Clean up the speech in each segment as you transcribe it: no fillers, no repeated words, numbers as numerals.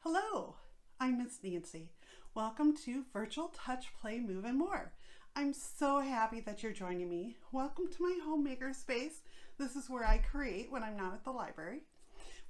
Hello, I'm Miss Nancy. Welcome to Virtual Touch, Play, Move, and More. I'm so happy that you're joining me. Welcome to my homemaker space. This is where I create when I'm not at the library.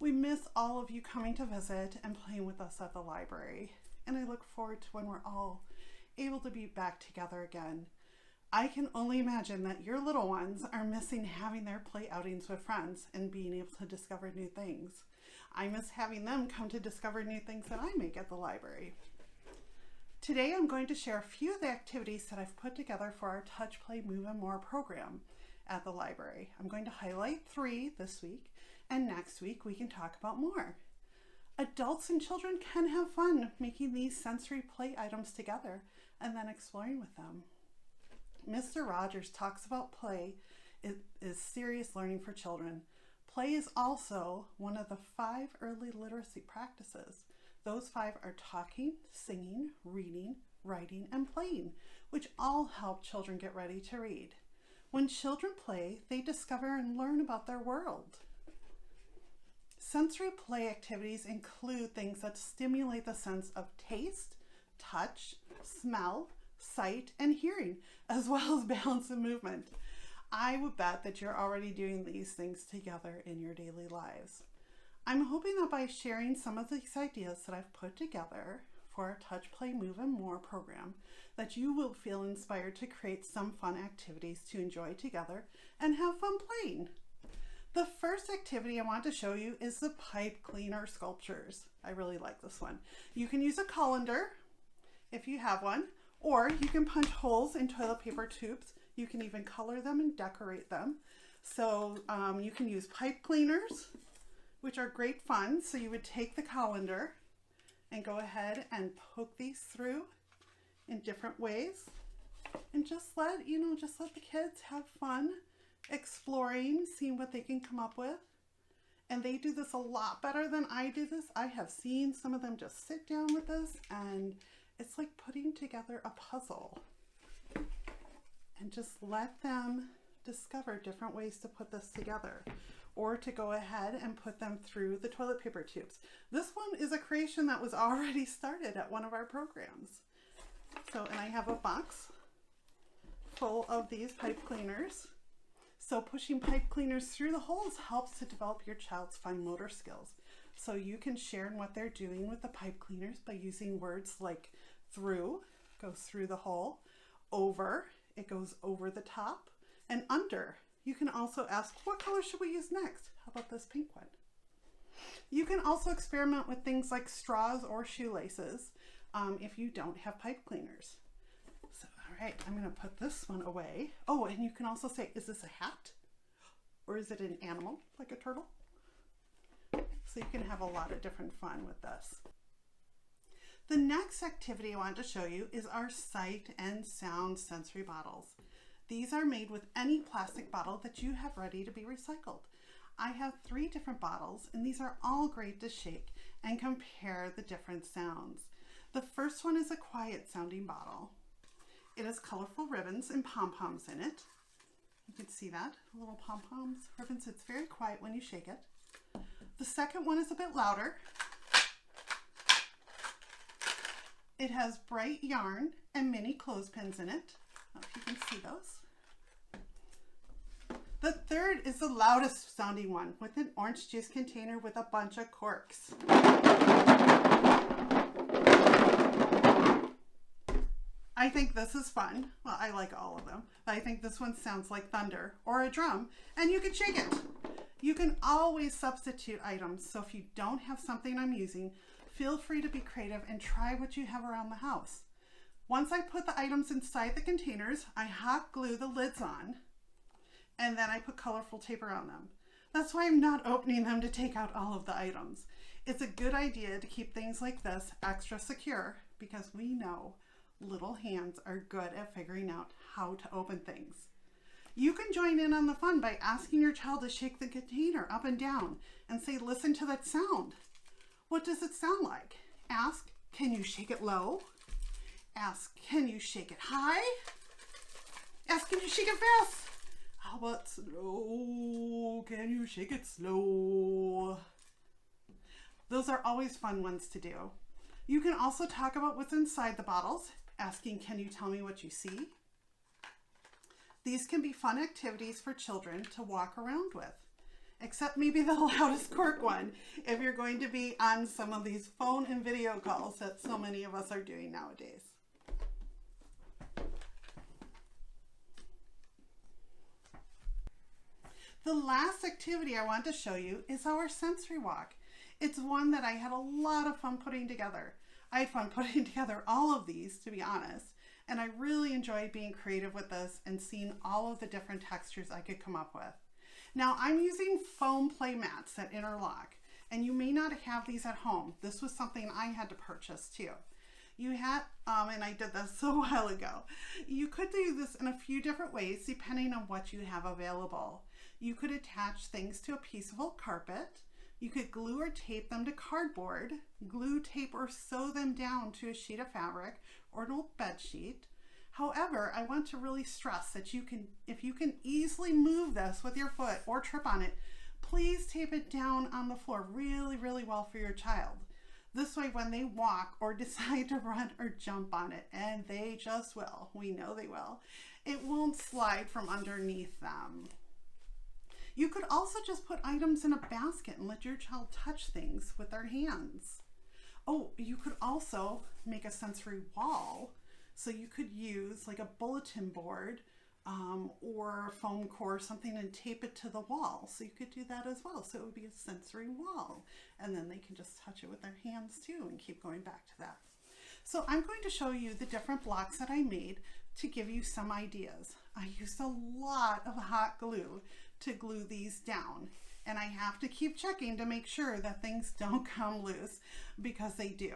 We miss all of you coming to visit and playing with us at the library, and I look forward to when we're all able to be back together again. I can only imagine that your little ones are missing having their play outings with friends and being able to discover new things. I miss having them come to discover new things that I make at the library. Today I'm going to share a few of the activities that I've put together for our Touch, Play, Move, and More program at the library. I'm going to highlight 3 this week, and next week we can talk about more. Adults and children can have fun making these sensory play items together and then exploring with them. Mr. Rogers talks about play is serious learning for children. Play is also one of the 5 early literacy practices. Those 5 are talking, singing, reading, writing, and playing, which all help children get ready to read. When children play, they discover and learn about their world. Sensory play activities include things that stimulate the sense of taste, touch, smell, sight, and hearing, as well as balance and movement. I would bet that you're already doing these things together in your daily lives. I'm hoping that by sharing some of these ideas that I've put together for our Touch, Play, Move, and More program, that you will feel inspired to create some fun activities to enjoy together and have fun playing. The first activity I want to show you is the pipe cleaner sculptures. I really like this one. You can use a colander if you have one, or you can punch holes in toilet paper tubes. You can even color them and decorate them. So you can use pipe cleaners, which are great fun. So you would take the colander and go ahead and poke these through in different ways, and just let the kids have fun exploring, seeing what they can come up with. And they do this a lot better than I do this. I have seen some of them just sit down with this, and it's like putting together a puzzle. And just let them discover different ways to put this together, or to go ahead and put them through the toilet paper tubes. This one is a creation that was already started at one of our programs. So, and I have a box full of these pipe cleaners. So pushing pipe cleaners through the holes helps to develop your child's fine motor skills. So you can share in what they're doing with the pipe cleaners by using words like through, goes through the hole, over, it goes over the top, and under. You can also ask, what color should we use next? How about this pink one? You can also experiment with things like straws or shoelaces if you don't have pipe cleaners. So, all right, I'm going to put this one away. Oh, and you can also say, is this a hat? Or is it an animal, like a turtle? So you can have a lot of different fun with this. The next activity I want to show you is our sight and sound sensory bottles. These are made with any plastic bottle that you have ready to be recycled. I have 3 different bottles, and these are all great to shake and compare the different sounds. The first one is a quiet sounding bottle. It has colorful ribbons and pom-poms in it. You can see that, little pom-poms, ribbons. It's very quiet when you shake it. The second one is a bit louder. It has bright yarn and mini clothespins in it. I don't know if you can see those. The third is the loudest sounding one, with an orange juice container with a bunch of corks. I think this is fun. Well, I like all of them, but I think this one sounds like thunder or a drum, and you can shake it. You can always substitute items, so if you don't have something I'm using, feel free to be creative and try what you have around the house. Once I put the items inside the containers, I hot glue the lids on, and then I put colorful tape around them. That's why I'm not opening them to take out all of the items. It's a good idea to keep things like this extra secure, because we know little hands are good at figuring out how to open things. You can join in on the fun by asking your child to shake the container up and down and say, listen to that sound. What does it sound like? Ask, can you shake it low? Ask, can you shake it high? Ask, can you shake it fast? How about slow? Can you shake it slow? Those are always fun ones to do. You can also talk about what's inside the bottles, asking, can you tell me what you see? These can be fun activities for children to walk around with, except maybe the loudest cork one if you're going to be on some of these phone and video calls that so many of us are doing nowadays. The last activity I want to show you is our sensory walk. It's one that I had a lot of fun putting together. I had fun putting together all of these, to be honest, and I really enjoyed being creative with this and seeing all of the different textures I could come up with. Now I'm using foam play mats that interlock, and you may not have these at home. This was something I had to purchase too. You had, and I did this a while ago. You could do this in a few different ways depending on what you have available. You could attach things to a piece of old carpet. You could glue or tape them to cardboard, glue, tape, or sew them down to a sheet of fabric or an old bed sheet. However, I want to really stress that if you can easily move this with your foot or trip on it, please tape it down on the floor really, really well for your child. This way, when they walk or decide to run or jump on it, and they just will, we know they will, it won't slide from underneath them. You could also just put items in a basket and let your child touch things with their hands. Oh, you could also make a sensory wall. So you could use like a bulletin board or foam core or something and tape it to the wall. So you could do that as well. So it would be a sensory wall. And then they can just touch it with their hands too and keep going back to that. So I'm going to show you the different blocks that I made to give you some ideas. I used a lot of hot glue to glue these down, and I have to keep checking to make sure that things don't come loose, because they do.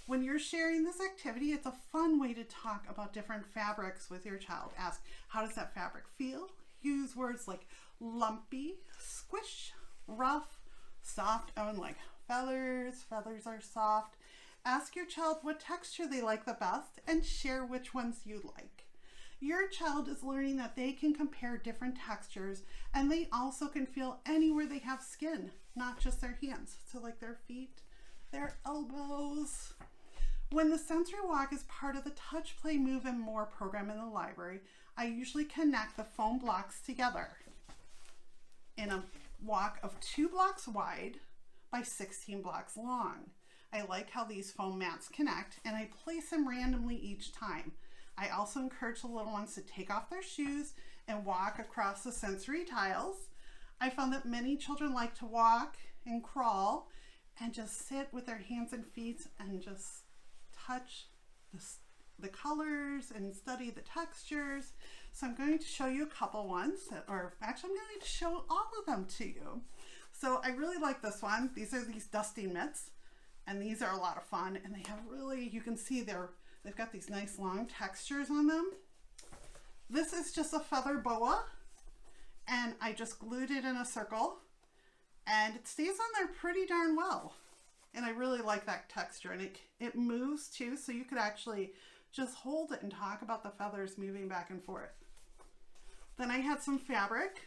When you're sharing this activity, it's a fun way to talk about different fabrics with your child. Ask, how does that fabric feel? Use words like lumpy, squish, rough, soft, and like feathers. Feathers are soft. Ask your child what texture they like the best and share which ones you like. Your child is learning that they can compare different textures, and they also can feel anywhere they have skin, not just their hands. So like their feet, their elbows. When the sensory walk is part of the Touch, Play, Move, and More program in the library, I usually connect the foam blocks together in a walk of 2 blocks wide by 16 blocks long. I like how these foam mats connect, and I place them randomly each time. I also encourage the little ones to take off their shoes and walk across the sensory tiles. I found that many children like to walk and crawl and just sit with their hands and feet and just touch the colors and study the textures. So I'm going to show you a couple ones, or actually I'm going to show all of them to you. So I really like this one. These are these dusting mitts, and these are a lot of fun, and they have really, you can see they've got these nice long textures on them. This is just a feather boa, and I just glued it in a circle, and it stays on there pretty darn well. And I really like that texture, and it moves too, so you could actually just hold it and talk about the feathers moving back and forth. Then I had some fabric,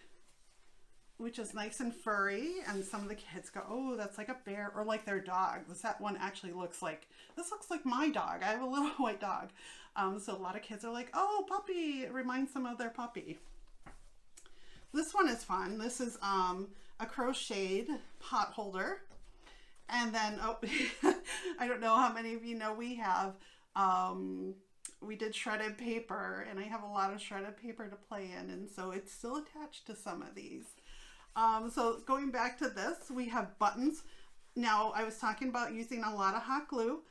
which is nice and furry, and some of the kids go, oh, that's like a bear, or like their dog. That one actually looks like, this looks like my dog. I have a little white dog. So a lot of kids are like, oh, puppy. It reminds them of their puppy. This one is fun. This is a crocheted pot holder. And then, oh, I don't know how many of you know we have, we did shredded paper, and I have a lot of shredded paper to play in, and so it's still attached to some of these. So going back to this, we have buttons. Now, I was talking about using a lot of hot glue.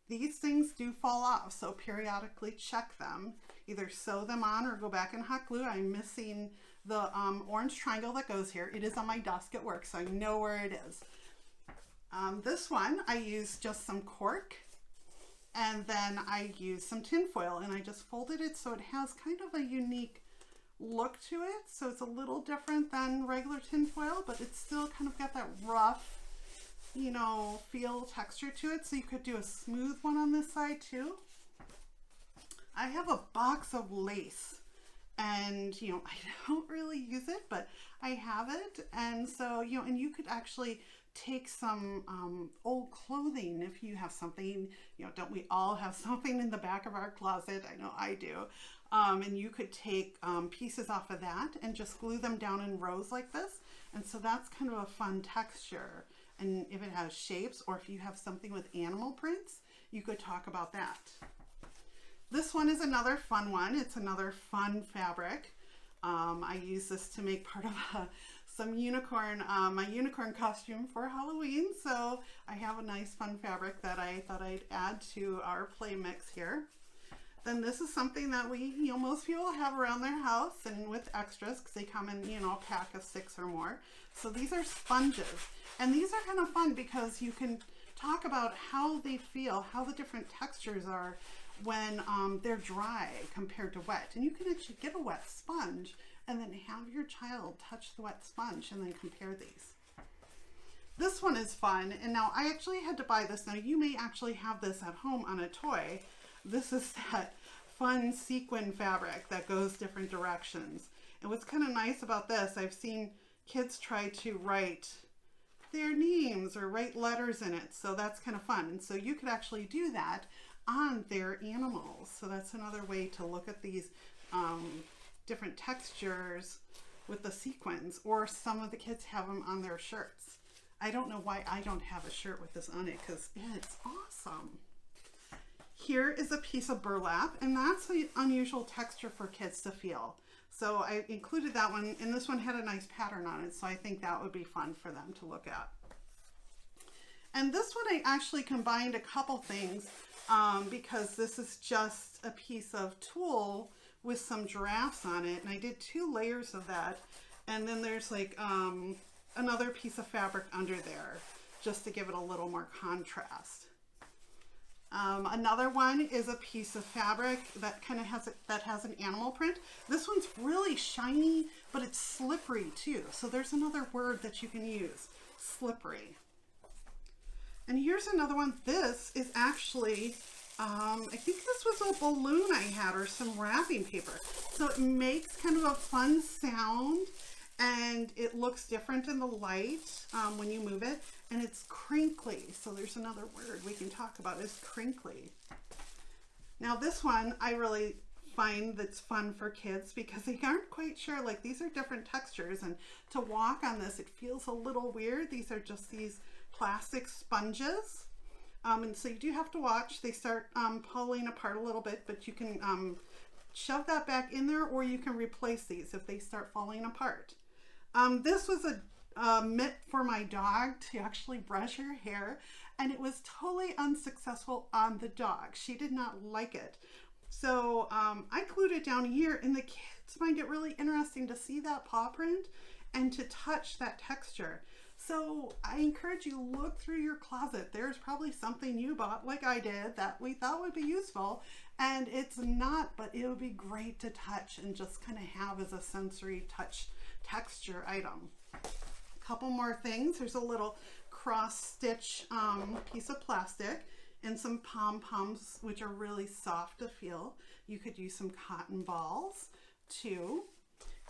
These things do fall off, so periodically check them. Either sew them on or go back in hot glue. I'm missing the orange triangle that goes here. It is on my desk at work, so I know where it is. This one, I used just some cork, and then I used some tin foil, and I just folded it so it has kind of a unique look to it. So it's a little different than regular tin foil, but it's still kind of got that rough, you know, feel texture to it. So you could do a smooth one on this side too. I have a box of lace, and you know, I don't really use it, but I have it. And so, you know, and you could actually take some old clothing. If you have something, don't we all have something in the back of our closet? I know I do. And you could take pieces off of that and just glue them down in rows like this. And so that's kind of a fun texture. And if it has shapes, or if you have something with animal prints, you could talk about that. This one is another fun one. It's another fun fabric. I use this to make part of some unicorn, my unicorn costume for Halloween. So I have a nice fun fabric that I thought I'd add to our play mix here. Then this is something that we, most people have around their house and with extras because they come in, a pack of 6 or more. So these are sponges, and these are kind of fun because you can talk about how they feel, how the different textures are when they're dry compared to wet. And you can actually get a wet sponge and then have your child touch the wet sponge and then compare these. This one is fun, and now I actually had to buy this. Now you may actually have this at home on a toy. This is that fun sequin fabric that goes different directions. And what's kind of nice about this, I've seen kids try to write their names or write letters in it. So that's kind of fun. And so you could actually do that on their animals. So that's another way to look at these different textures with the sequins, or some of the kids have them on their shirts. I don't know why I don't have a shirt with this on it because it's awesome. Here is a piece of burlap, and that's an unusual texture for kids to feel. So I included that one, and this one had a nice pattern on it, so I think that would be fun for them to look at. And this one I actually combined a couple things because this is just a piece of tulle with some giraffes on it, and I did 2 layers of that, and then there's like another piece of fabric under there just to give it a little more contrast. Another one is a piece of fabric that kind of has an animal print. This one's really shiny, but it's slippery too. So there's another word that you can use, slippery. And here's another one. This is actually, I think this was a balloon I had or some wrapping paper. So it makes kind of a fun sound, and it looks different in the light when you move it, and it's crinkly. So there's another word we can talk about, is crinkly. Now this one I really find that's fun for kids because they aren't quite sure, like these are different textures, and to walk on this it feels a little weird. These are just these plastic sponges, and so you do have to watch. They start pulling apart a little bit, but you can shove that back in there, or you can replace these if they start falling apart. This was a mitt for my dog to actually brush her hair, and it was totally unsuccessful on the dog. She did not like it. So I glued it down here, and the kids find it really interesting to see that paw print and to touch that texture. So I encourage you, look through your closet. There's probably something you bought like I did that we thought would be useful, and it's not, but it would be great to touch and just kind of have as a sensory touch texture item. A couple more things. There's a little cross stitch piece of plastic and some pom-poms, which are really soft to feel. You could use some cotton balls too.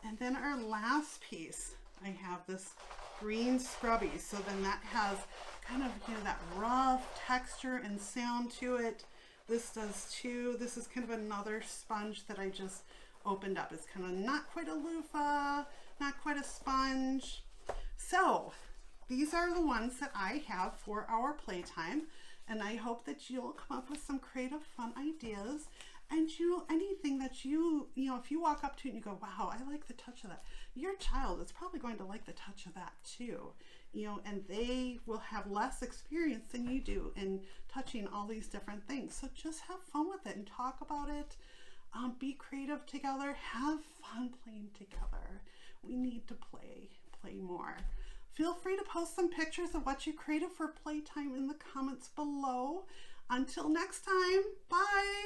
And then our last piece, I have this green scrubby. So then that has kind of, that rough texture and sound to it. This does too. This is kind of another sponge that I just opened up. It's kind of not quite a loofah, not quite a sponge. So these are the ones that I have for our playtime, and I hope that you'll come up with some creative, fun ideas. And anything that if you walk up to it and you go, wow, I like the touch of that, your child is probably going to like the touch of that too. And they will have less experience than you do in touching all these different things. So just have fun with it and talk about it. Be creative together, have fun playing together. We need to play more. Feel free to post some pictures of what you created for playtime in the comments below. Until next time, bye.